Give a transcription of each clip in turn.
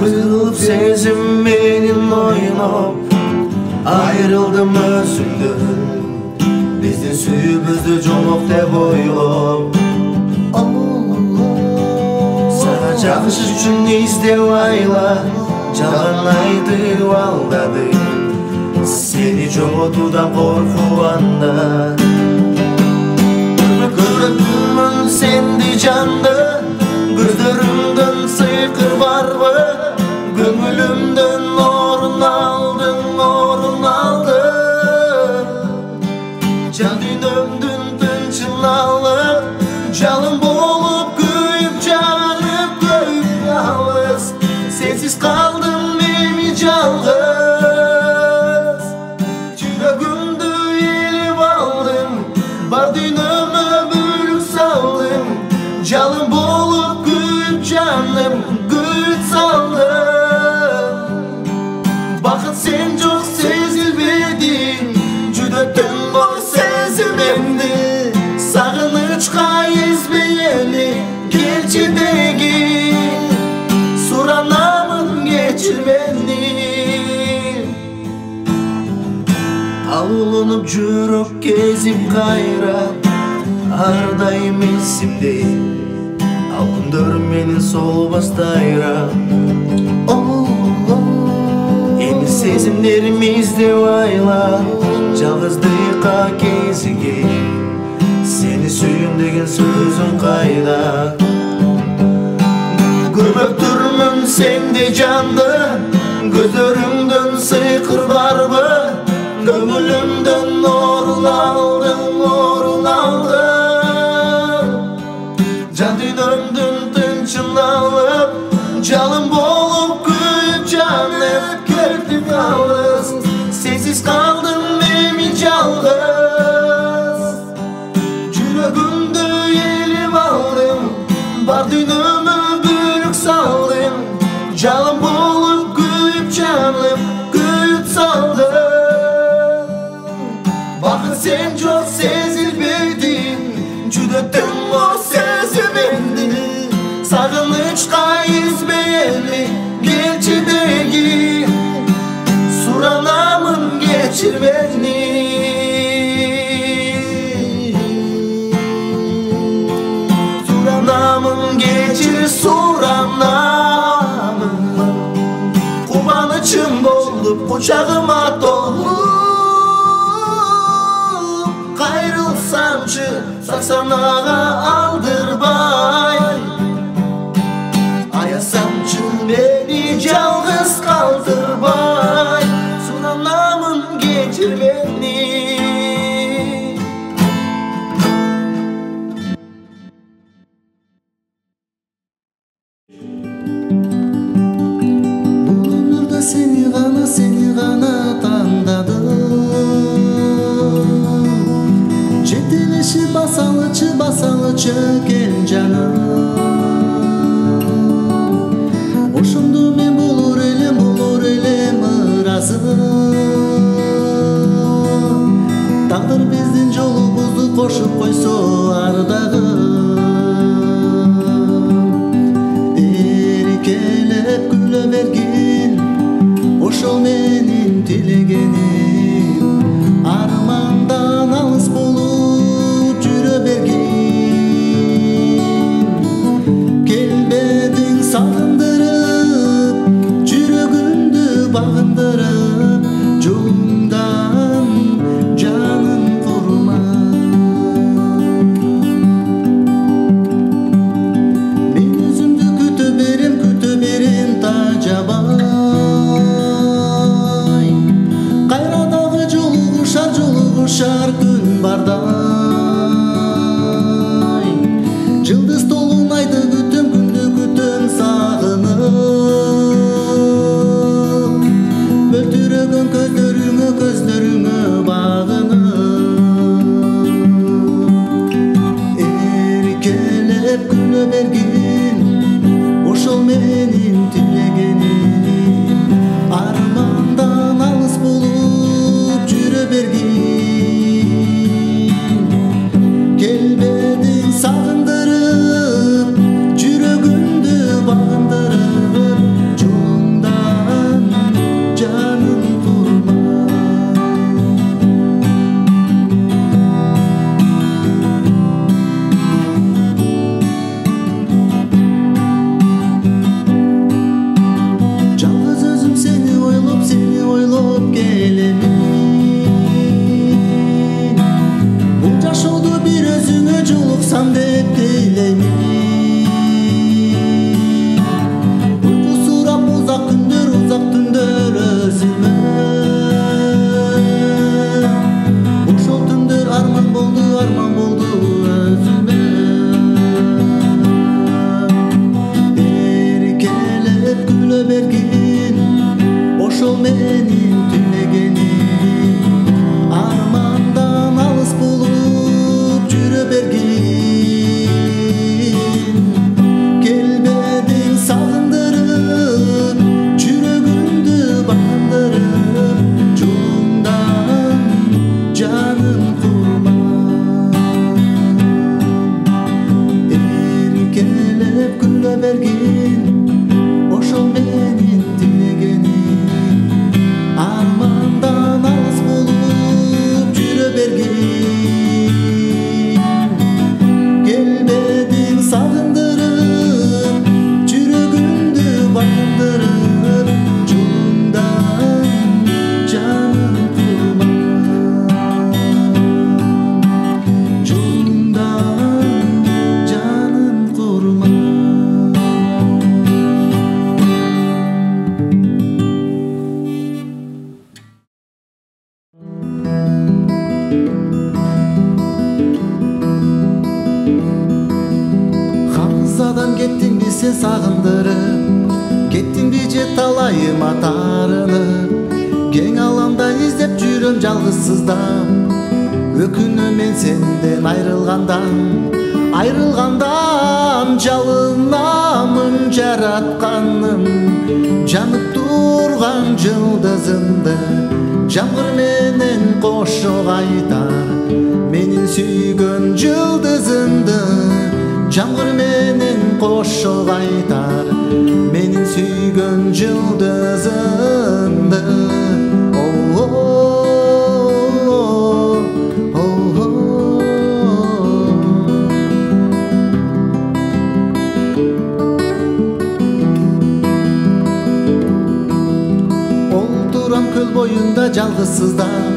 Kırılıp sezim benim oynop ayrıldım özümden. Bizdin suyubuzdu jolok dep oylop sana çağış üçün izdep ayla jalan aytып aldadım seni jogotudan korkuanda. Görüpmün sendi candı gözlerimden sıykır barбы Gönlümden orun aldın, orun aldın. Can dünümdün tınçınalıp Calım bolup köyüp canıp köyüp yalnız. Sensiz kaldım memi calgız. Çüregümdü elip aldım Bar dünümü bölük saldım. Calım bolup köyüp canım köyüp saldım. Bakın sen çok sezilmedin Cüdöttün bu sezimimdi. Sağınıçka ezmeyeni Gerçidegi Suranamın geçirmeni. Alınıp jürüp kezip kayra Ardayım esimde Al күндөрүм менин солбастайра. Эми сезимдеримизди байла жалгыздыкка кезиги. Сени сүйүм деген сөзүң кайда? Көрбөптүрмүн сенди жанды көзлөрүңдөн сыйкыр барбы? Көңүлүмдөн орун алдың, орун алдың. Can dünümdün tınçınalıp Calım bolup köyüp canıp köktüm yalnız. Sensiz kaldım memi calgız. Yüreğimde elip aldım Bar dünümü bölük saldım. Calım bolup köyüp canıp köyüp saldım. Bakın sen çok sezilmedin Cüdöttün o sezimindi. Sağınıçka ezmeyeli Gerçidegi Suranamın geçirmeni. Suranamın geçir suranamın. Kumanıçım bolup kucağıma dolup Kayrılsamçı saksanağa aldırmay. Ayasamçı beni calgız kaldırmay. Suranamın geçir beni. Bu ömürde seni gana tandadım. Çetinişi basalı çöken canım. Oşumdu men bulur elem ırazım. Taqdir bizdin jolubuzdu koşup koyso ardagım. Erkelep güle bergin oşol menin tilegenim. Armandan alыс bolup jüre bergin. Kelbedin sağındırıp Jüregimdi bağındırıp Jolundan canın vurma. Men özümdü kütö berim tajabay. Kayradagı joluguşar gün barday. Жылдыз толунайды күтім күнді күтім сағынып. Бөлтүрөгөн көздөрүңө багынып. Эркелеп күнө бергин ошол менин тилегеним. Армандан алыс болуп жүрө бергин. жашоодо бир өзүңө жолуксам деп тейлеймин. Uykusурап узак түндөр өзүмө. Ошол түндөр арман болду өзүмө. Эркелеп күлө бергин, ошол менин түнөгөнүм. Армандан алыс болуп жүрө бергин. Келбедиң сагындырып, жүрөгүмдү багындырып, жолуңдан жаным курман. Эркелеп күлө бергин, ошол менин түнөгөнүм. Армандан алыс болуп жүрө бергин. Келбедиң сагындырып, жүрөгүмдү багындырып, жолуңдан жаным курман. Жолуңдан жаным курман. Хамзадан кеттиңби сен сагындырып, кеттиңби же талайыма тарынып, кең аламда издеп жүрөм жалгызсыздап. Өкүнөм мен сенден айрылгандан жалынамын жаратканым. Жанып турган жылдызымды жамгыр менен кошо кайтар, менин сүйгөн жылдызымды. Жамгыр менен кошо кайтар, менин сүйгөн жылдызымды. Олтурам көл боюнда жалгызсыздап,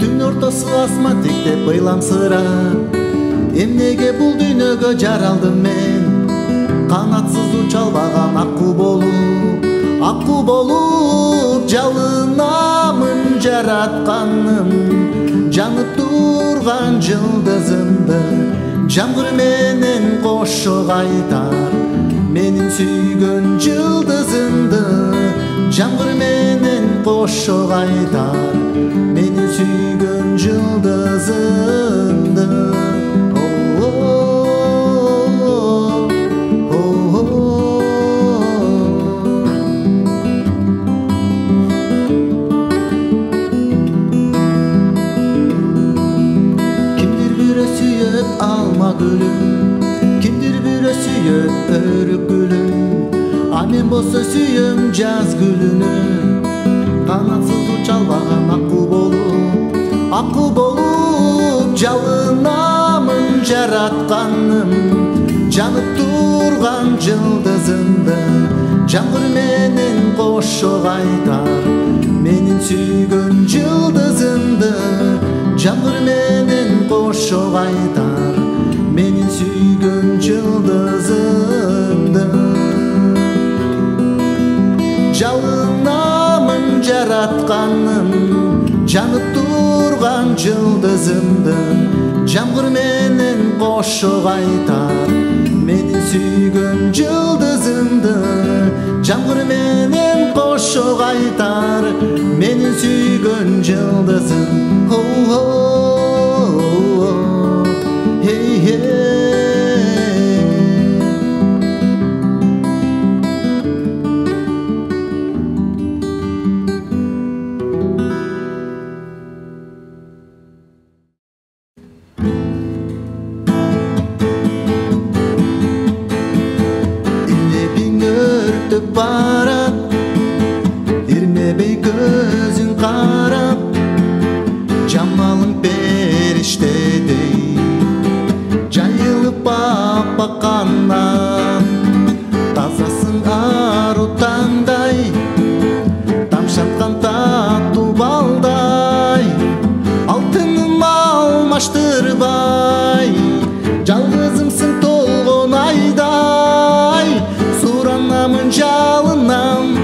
түн ортосу асман тиктеп ыйламсырап. Эмнеге бул дүйнөгө жаралдым мен, канатсыз уча албаган акку болуп жалынамын жаратканым. Жанып турган жылдызымды жамгыр менен кошо кайтар, менин сүйгөн жылдызымды. Жамгыр менен кошо кайтар, менин сүйгөн жылдызымды. Alma gülüm, kimdir biri süyüp örük gülüm. Amen bolsa süyüm jaz gülünü. Kanatsız uçalbagan akku bolup жалынамын жаратканым. Жанып турган жылдызымды жамгыр менен кошо кайтар, менин сүйгөн жылдызымды. Жамгыр менен кошо кайтар, менин сүйгөн жылдызымды. Жалынамын жаратканым, жанып турган жылдызымды. Жамгыр менен кошо кайтар, менин сүйгөн жылдызымды. Жамгыр менен кошо кайтар, менин сүйгөн жылдызым. Hey, hey. Барат, ирмебей көзүң карап, жамалың периштедей жайылып аппакканнан. Тазасың ару таңдай, тамшаткан таттуу балдай, алтыным ал алмаштырбай, жалгызымсың толгон айдай, суранамын жалынам,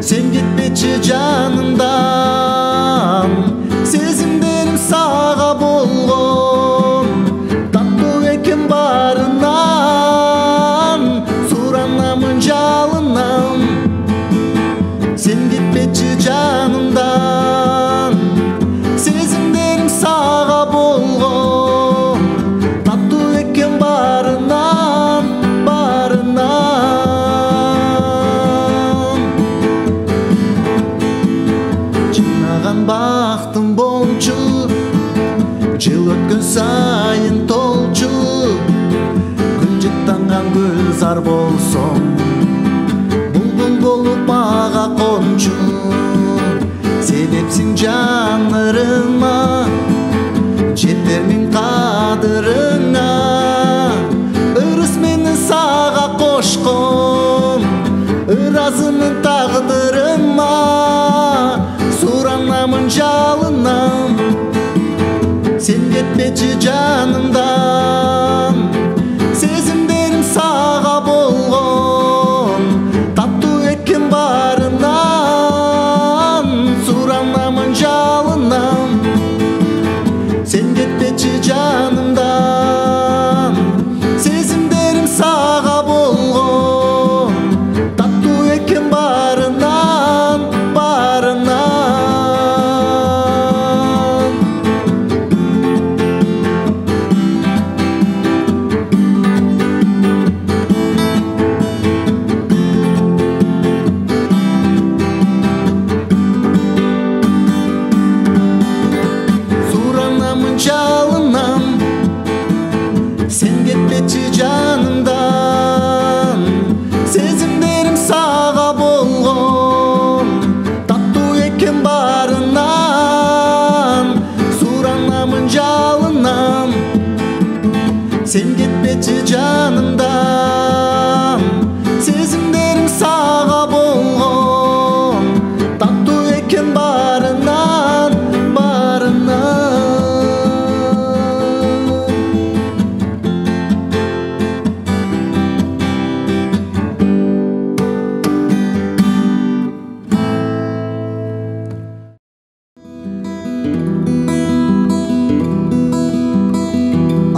сен кетпечи жанымдан. Сезимдерим сага болгон, таттуу экен барынан, суранамын жалынам, сен кетпечи жанымдан. Сезимдерим сага болгон, таттуу экен барынан, барынан. Жыйнаган бактым болчу, жыл өткөн сайын толчу, гүлжыттанган гүлзар болсом, булбул болуп мага кончу. Себепсиң жанырыма, жетермин кадырыңа, ырыс мени сага кошкон, ыразымын тагдырыма, суранамын жалынам, сен кетпечи жанымдан. Сезимдерим сага болгон, таттуу экен барынан, суранамын жалынам, сен кетпечи жанымдан. Сезимдерим сага болгон, таттуу экен барынан, барынан. Суранамын жалынам, сен кетпечи жанымдан. Сезимдерим сага болгон, таттуу экен барынан, суранамын жалынам, сен кетпечи жанымдан. Сезимдерим сага болгон, таттуу экен барынан, барынан.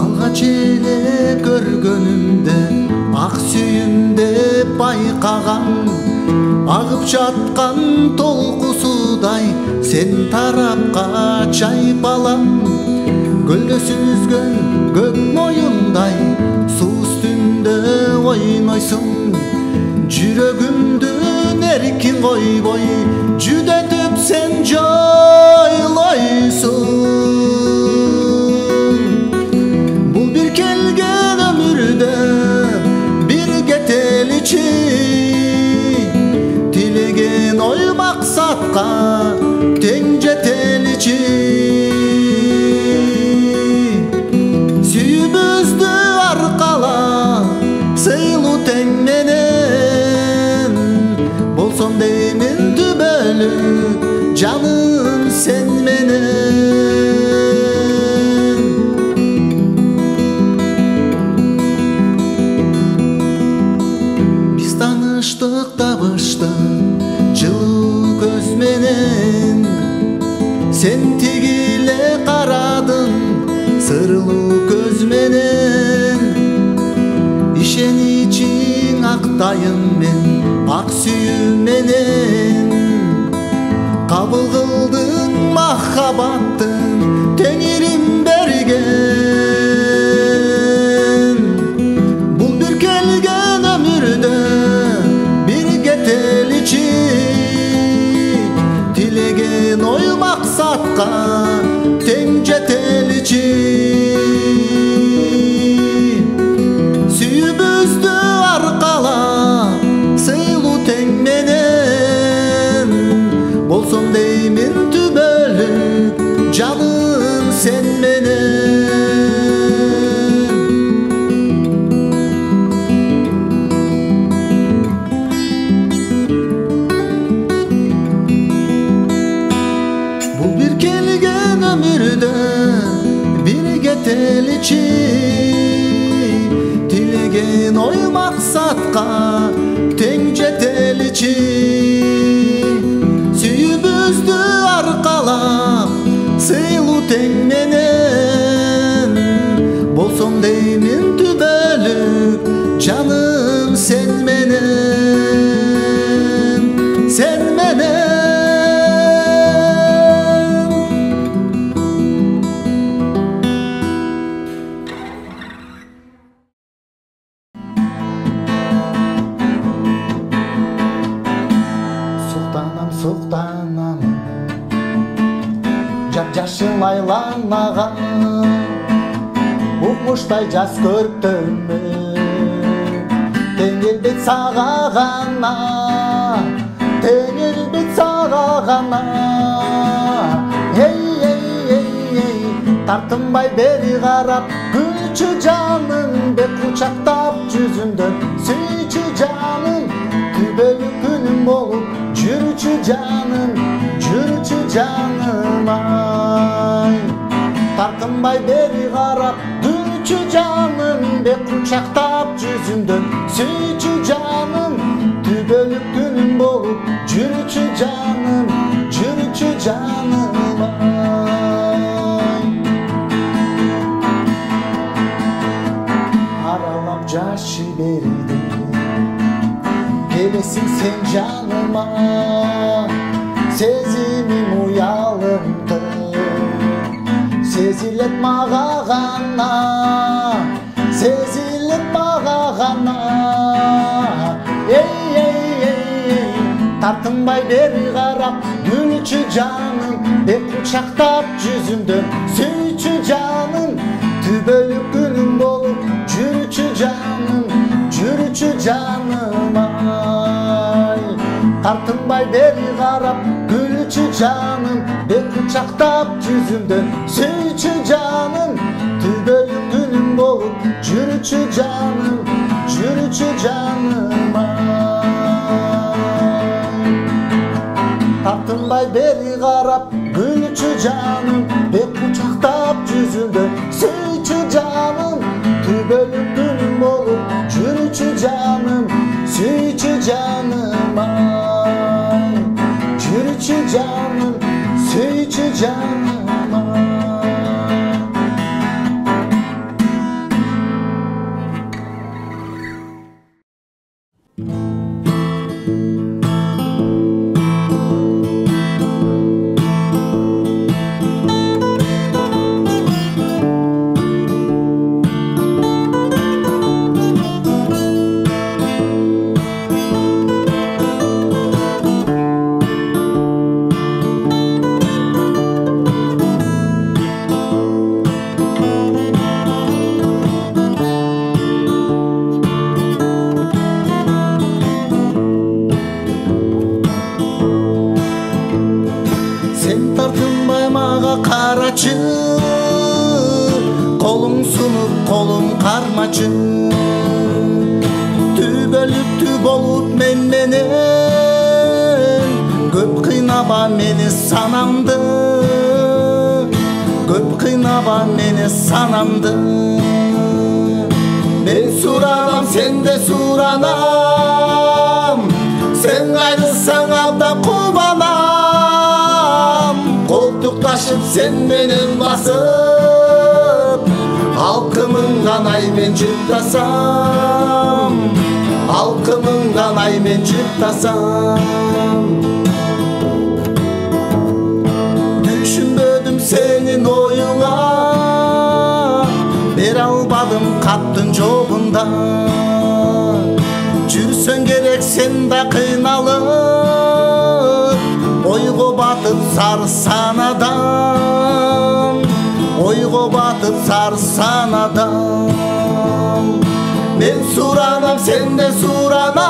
Алгач эле көргөнүмдө ак сүйүмдө байкаган, агып жаткан толку судай сен тарапка чайпалам. Көлдө сүзгөн көк моюндай суу үстүндө ойнойсуң, жүрөгүмдү эркин койбой жүдөтүп сен жойлойсуң. Бул бир келген өмүрдө бир кетеличи, тилеген ой максатка тең жетеличи. Сүйүүбүздү аркала сыйлуу тең менен, болсом деймин түбөлүк жаным сен менен. Биз таныштык табыштык жылуу көз менен, сен тигиле карадың сырлуу көз менен. Ишеничиң актайын мен ак сүйүү менен, кабыл кылдың махабаттың теңирим берген. Бул бир келген өмүрдө бир кетеличи, тилеген ой максатка тең жетеличи. Сүйүүбүздү аркала сыйлуу тең менен, болсом деймин түбөлүк жаным сен менен. Бул бир келген өмүрдө Senin oy maksatqa teң жетеличи Сүйүбүздү аркалап сыйлуу тең менен Болсом деймин түбөлүк жаным sen менен Суктанам жап-жашыл айланаган укмуштай жас көрктөмө теңелбейт сага гана эй тартынбай бери карап күлчү жаным бек кучактап жүзүмдөн сүйчү жаным түбөлүк күнүм болуп жүрчү жаным ай тартынбай бери карап күлчү жаным бек кучактап жүзүмдөн сүйчү жаным түбөлүк күнүм болуп жүрчү жаным ай аралап жашы берди келесиң сен жаныма сезимим уялымды сезилет мага гана эй тартынбай бери карап күлчү жаным бек кучактап жүзүмдөн сүйчү жаным түбөлүк күнүм болуп жүрчү жаным ай тартынбай бери карап күлчү жаным бек кучактап жүзүмдөн сүйчү жаным түбөлүк күнүм болуп жүрчү жаным ай тартынбай бери карап күлчү жаным бек кучактап жүзүмдөн сүйчү жаным түбөлүк күнүм болуп жүрчү жаным ай жүрчү жаным сүйчү жаным ай карачы колуң сунуп колум кармачы түбөлүктүү болуп мен менен көп кыйнаба мени санамды мен суранам сен де суранам сен кайрылсаң абдан кубанам колтукташып сен менен басып алкымыңдан ай мен жыптасам түшүнбөдүм сенин оюңа бере албадым каттын жообунда жүрсөң керек сен да кыйналып ойго батып сары санадан мен суранам сен де суранам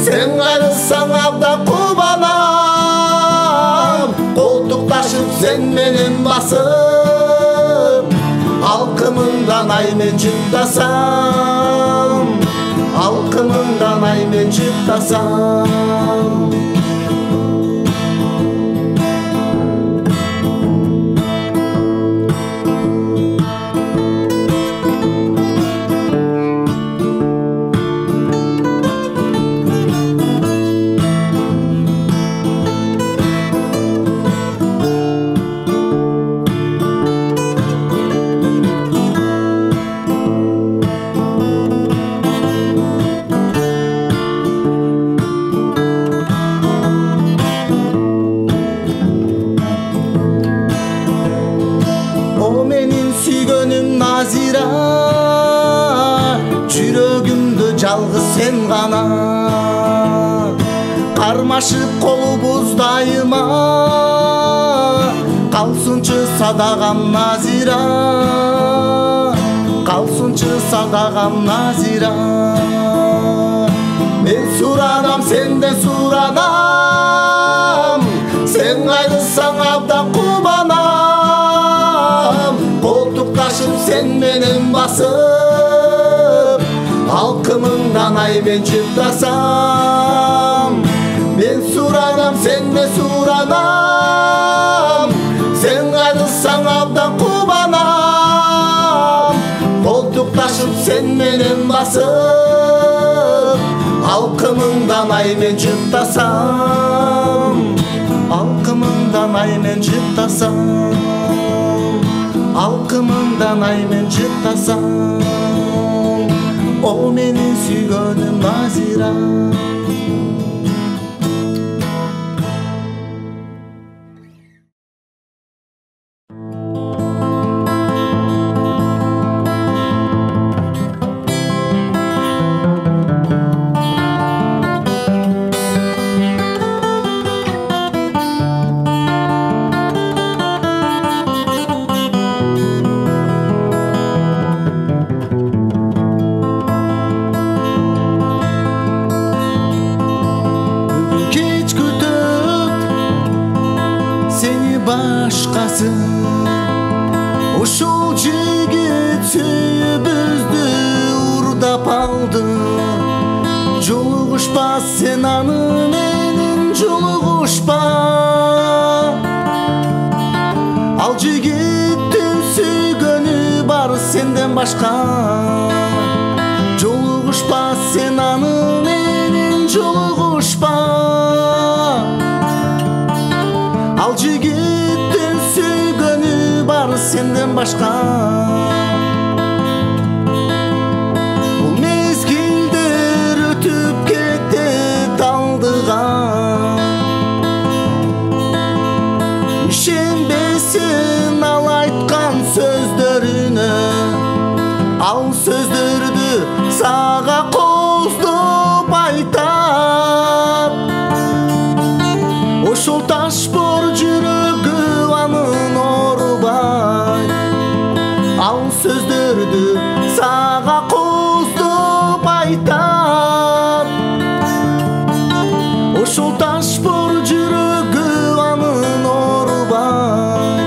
сен кайрылсаң абдан кубанам колтукташып сен менен басып алкымыңдан ай мен жыптасам sen gana. Кармашып колубуз дайыма, калсынчы садагам назира, калсынчы садагам назира. Мен суранам, сенден суранам, сен кайрылсаң абдан кубанам. Колтукташып сен менен басып, алкымыңдан ай мен жыптасам. Мен суранам, сенден суранам, сен кайрылсаң абдан кубанам. Колтукташып сен менен басып, алкымыңдан ай мен жыптасам. Алкымыңдан ай мен жыптасам, алкымыңдан ай мен жыптасам. О менин сүйгөнүм Назира. Башкасы ушул жигит сүйүбүздү урдап алды. Жолугушпа сен аны менен, жолугушпа. Ал жигиттин сүйгөнү бар сенден башка. Жолугушпа сен аны менен, жолугушпа. Ал жигиттин сүйгөнү бар сенден башка. Бул мезгилдер өтүп кетет алдыга. Ишенбесин ал айткан сөздөрүнө. Ал сөздөрдү сага коздоп айтат. Ошол таш бор жүрөгү анын оорубайт. Ал сөздөрдү сага коздоп айтат. Ошол таш бор жүрөгү анын оорубайт.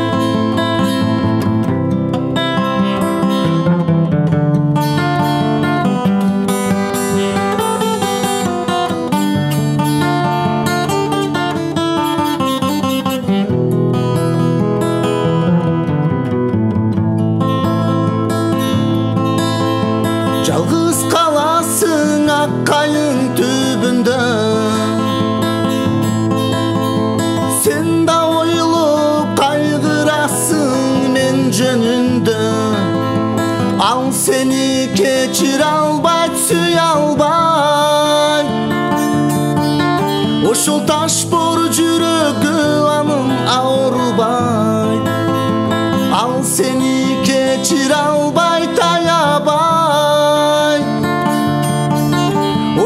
Жалгыз каласың ак кайың түбүндө. Сен да ойлоп кайгырасың мен жөнүндө. Ал сени кечире албайт, сүйө албайт. Ошол таш бор жүрөгү анын аурубайт. Ал сени кечире албайт, аябайт.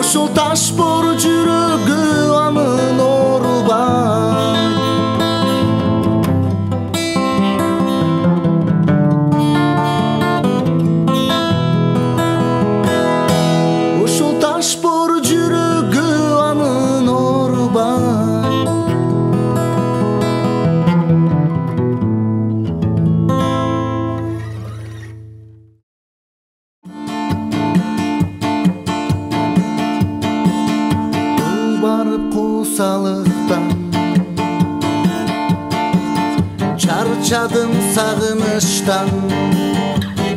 Ошол таш бор жүрөгү анын оорубайт. Ошол таш бор жүрөгү анын оорубайт. Барып куусалыктан чарчадым сагынычтан.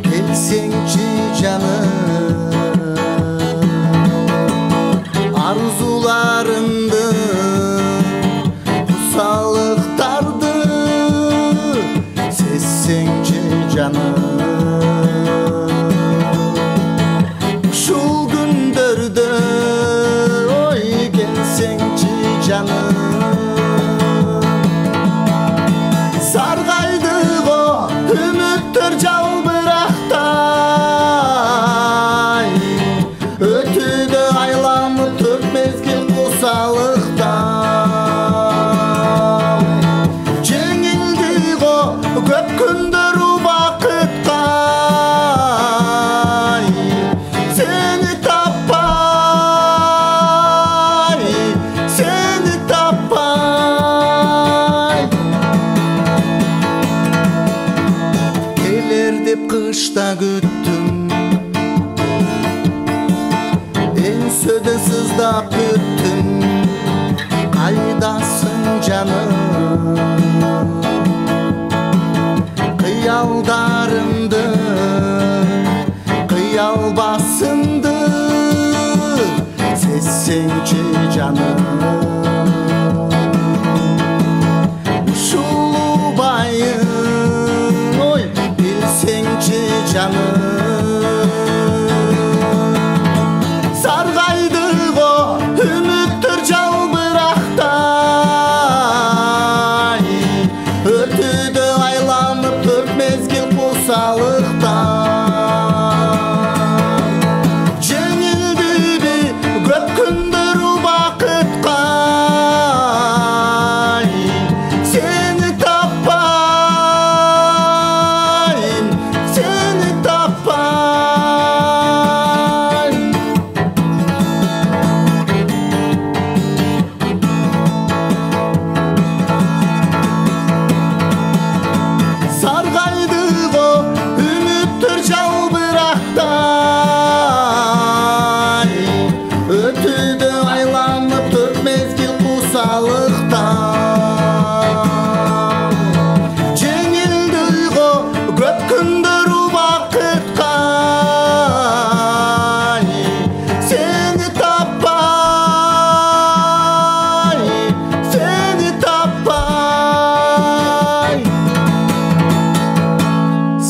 Келсеңчи жаным, арзуларымды, куусалыктарды сезсеңчи жаным. Ушул күндөрдө ой келсеңчи жаным. Саргайды го үмүттөр жалбырактай, өтүүдө көп күндür убакытка сени таппай, сени таппай. Келер деп кышта күттүм, сөйдө сыздап күттүм, кайдасың жаным? Кыялдарымды кыя албасымды сезсеңчи жаным. Ушул байым, ой, билсеңчи жаным.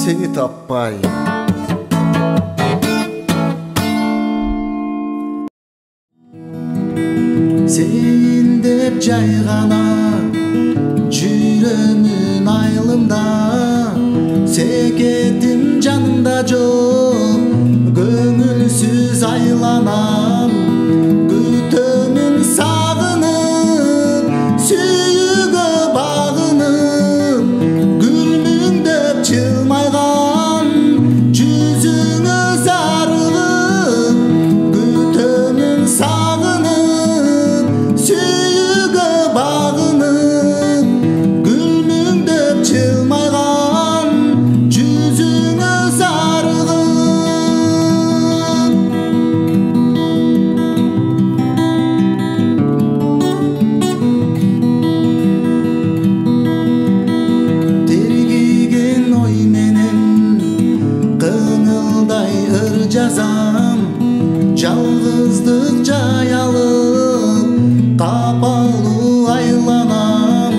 Seni tappay. Sen dep жайгана жүрөмүн айылымда, секетим жанымда жок, көңүлсүз айланам, күтөмүн сагынып, сүйүүгө багынып, күлмүңдөп жылмайган жүзүңө зарыгып, күтөмүн сагынып, сүйүүгө багынып, күлмүңдөп жылмайган жүзүңө зарыгып. Тергиген ой менен кыңылдай ыр жазам, жалгыздык жаялып капалуу айланам,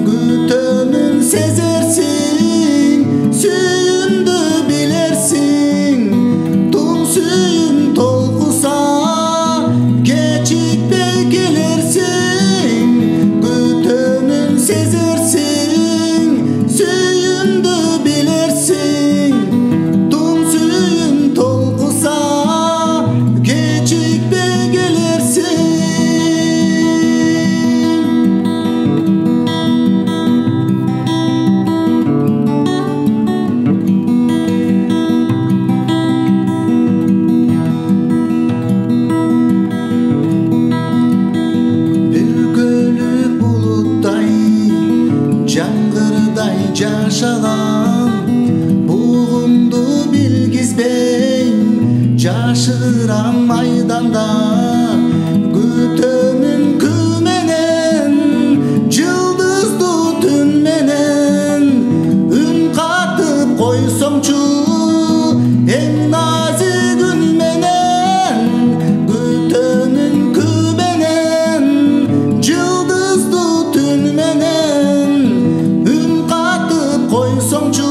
күтөмүн сезерсиң, сүйүүмдү билерсиң, туң сүйүүм толкуса кечикпей келерсиң, күтөмүн сезерсиң, сүйүүмдү билерсиң, туң сүйүүм толкуса кечикпей келерсиң. Бүркөлүк булуттай, жаңгырдай жашагам, бугумду билгизбей жашырам майданда, күтөмүн күн менен, жылдыздуу түн менен, үн катып койсоңчу эң назик үн менен, күтөмүн күн менен, жылдыздуу түн менен, үн катып койсоңчу